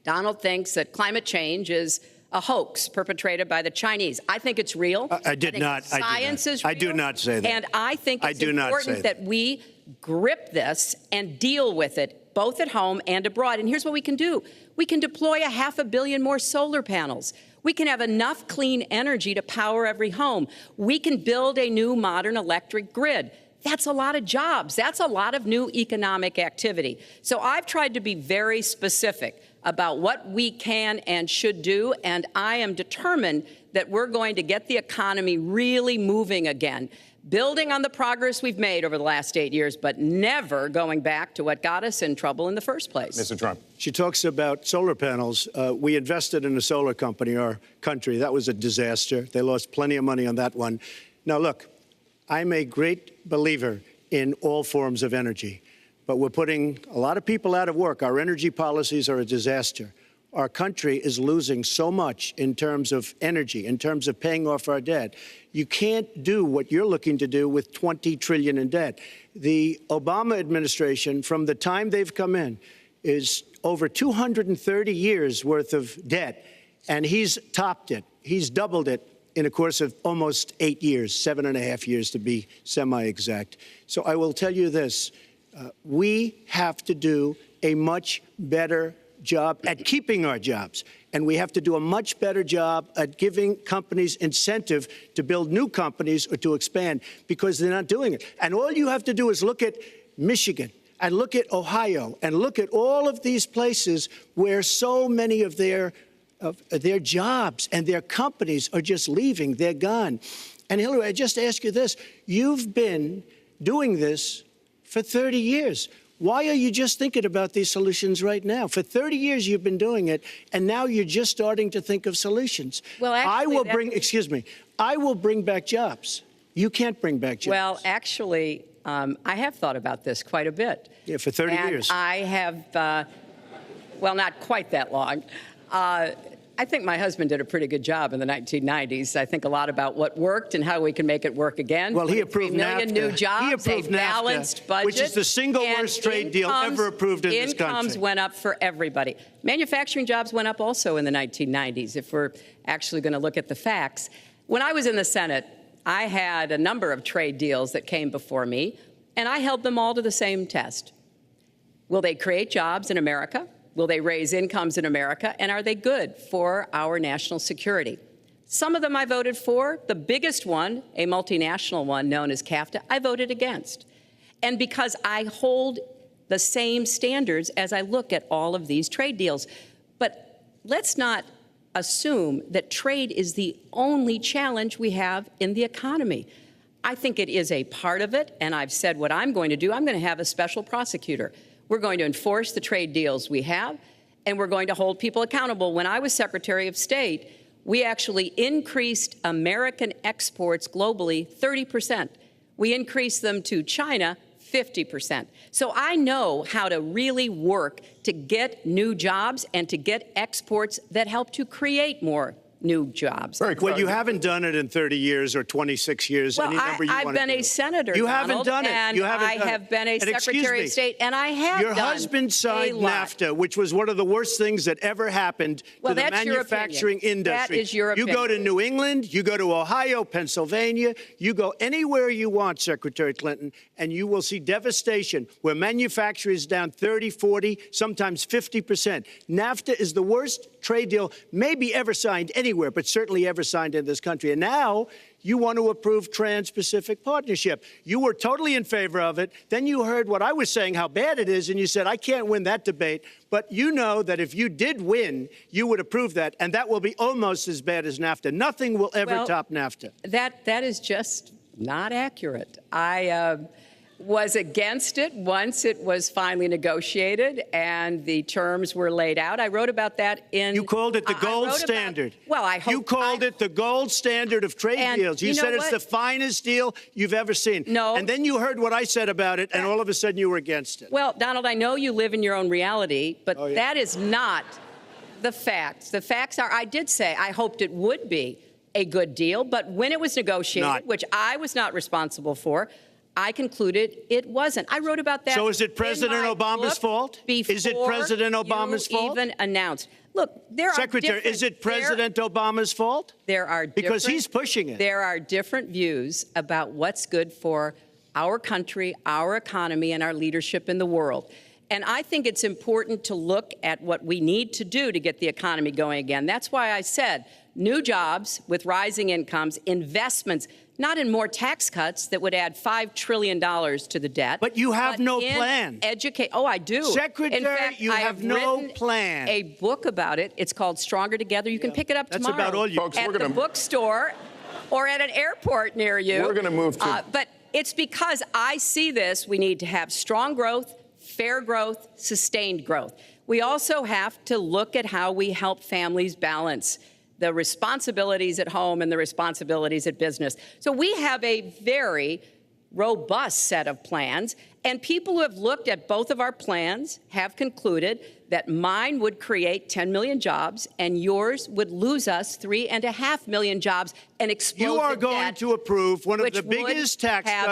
Donald thinks that climate change is a hoax perpetrated by the Chinese. I think it's real. I did not. Science is real. I do not say that. And I think it's important that we grip this and deal with it, both at home and abroad. And here's what we can do. We can deploy 500 million more solar panels. We can have enough clean energy to power every home. We can build a new modern electric grid. That's a lot of jobs. That's a lot of new economic activity. So I've tried to be very specific about what we can and should do, and I am determined that we're going to get the economy really moving again, building on the progress we've made over the last 8 years, but never going back to what got us in trouble in the first place. Mr. Trump. She talks about solar panels. We invested in a solar company, our country. That was a disaster. They lost plenty of money on that one. Now, look, I'm a great believer in all forms of energy, but we're putting a lot of people out of work. Our energy policies are a disaster. Our country is losing so much in terms of energy, in terms of paying off our debt. You can't do what you're looking to do with $20 trillion in debt. The Obama administration, from the time they've come in, is over 230 years worth of debt, and he's topped it. He's doubled it in a course of almost 8 years, 7.5 years to be semi-exact. So I will tell you this. We have to do a much better job at keeping our jobs, and we have to do a much better job at giving companies incentive to build new companies or to expand, because they're not doing it. And all you have to do is look at Michigan and look at Ohio and look at all of these places where so many of their jobs and their companies are just leaving. They're gone. And Hillary, I just ask you this. You've been doing this for 30 years. Why are you just thinking about these solutions right now? For 30 years you've been doing it, and now you're just starting to think of solutions. Well, actually, I will bring back jobs. You can't bring back jobs. Well, actually, I have thought about this quite a bit. Yeah, for 30 years. I have, well, not quite that long. I think my husband did a pretty good job in the 1990s. I think a lot about what worked and how we can make it work again. Well, he approved 3 million NAFTA. new jobs, he approved a balanced NAFTA, budget, which is the single worst trade deal ever approved in this country. Incomes went up for everybody. Manufacturing jobs went up also in the 1990s, if we're actually going to look at the facts. When I was in the Senate, I had a number of trade deals that came before me, and I held them all to the same test. Will they create jobs in America? Will they raise incomes in America? And are they good for our national security? Some of them I voted for. The biggest one, a multinational one known as NAFTA, I voted against. And because I hold the same standards as I look at all of these trade deals. But let's not assume that trade is the only challenge we have in the economy. I think it is a part of it, and I've said what I'm going to do. I'm going to have a special prosecutor. We're going to enforce the trade deals we have, and we're going to hold people accountable. When I was Secretary of State, we actually increased American exports globally 30%. We increased them to China 50%. So I know how to really work to get new jobs and to get exports that help to create more new jobs. Well, you haven't done it in 30 years or 26 years. Well, any number you I've want to been do. a senator, You Donald, haven't done it. And you haven't I done have it. been a And Secretary of State, and I have Your done husband signed a lot. NAFTA, which was one of the worst things that ever happened to the manufacturing industry. That is your opinion. You go to New England, you go to Ohio, Pennsylvania, you go anywhere you want, Secretary Clinton, and you will see devastation where manufacturing is down 30, 40, sometimes 50%. NAFTA is the worst trade deal maybe ever signed anywhere, but certainly ever signed in this country. And now you want to approve Trans-Pacific Partnership. You were totally in favor of it. Then you heard what I was saying, how bad it is, and you said, I can't win that debate. But you know that if you did win, you would approve that, and that will be almost as bad as NAFTA. Nothing will ever top NAFTA. That is just not accurate. I was against it once it was finally negotiated and the terms were laid out. I wrote about that in... You called it the gold standard. Well, I hope... You called it the gold standard of trade deals. You said it's the finest deal you've ever seen. No. And then you heard what I said about it, and all of a sudden you were against it. Well, Donald, I know you live in your own reality, but that is not the facts. The facts are, I did say I hoped it would be a good deal, but when it was negotiated, which I was not responsible for, I concluded it wasn't. I wrote about that. So is it President Obama's fault? Is it President Obama's fault? Even announced. Look, there Secretary, is it President Obama's fault? There are because he's pushing it. There are different views about what's good for our country, our economy, and our leadership in the world. And I think it's important to look at what we need to do to get the economy going again. That's why I said new jobs with rising incomes, investments, not in more tax cuts that would add $5 trillion to the debt. But you have no plan. Oh, I do. Secretary, in fact, you have no plan. A book about it. It's called Stronger Together. You can pick it up tomorrow. That's about all you. Folks, at the bookstore or at an airport near you. We're going to move to. But it's because I see this. We need to have strong growth, fair growth, sustained growth. We also have to look at how we help families balance the responsibilities at home and the responsibilities at business. So we have a very robust set of plans, and people who have looked at both of our plans have concluded that mine would create 10 million jobs and yours would lose us 3.5 million jobs and explode You are the going debt, to approve one of which the would biggest tax have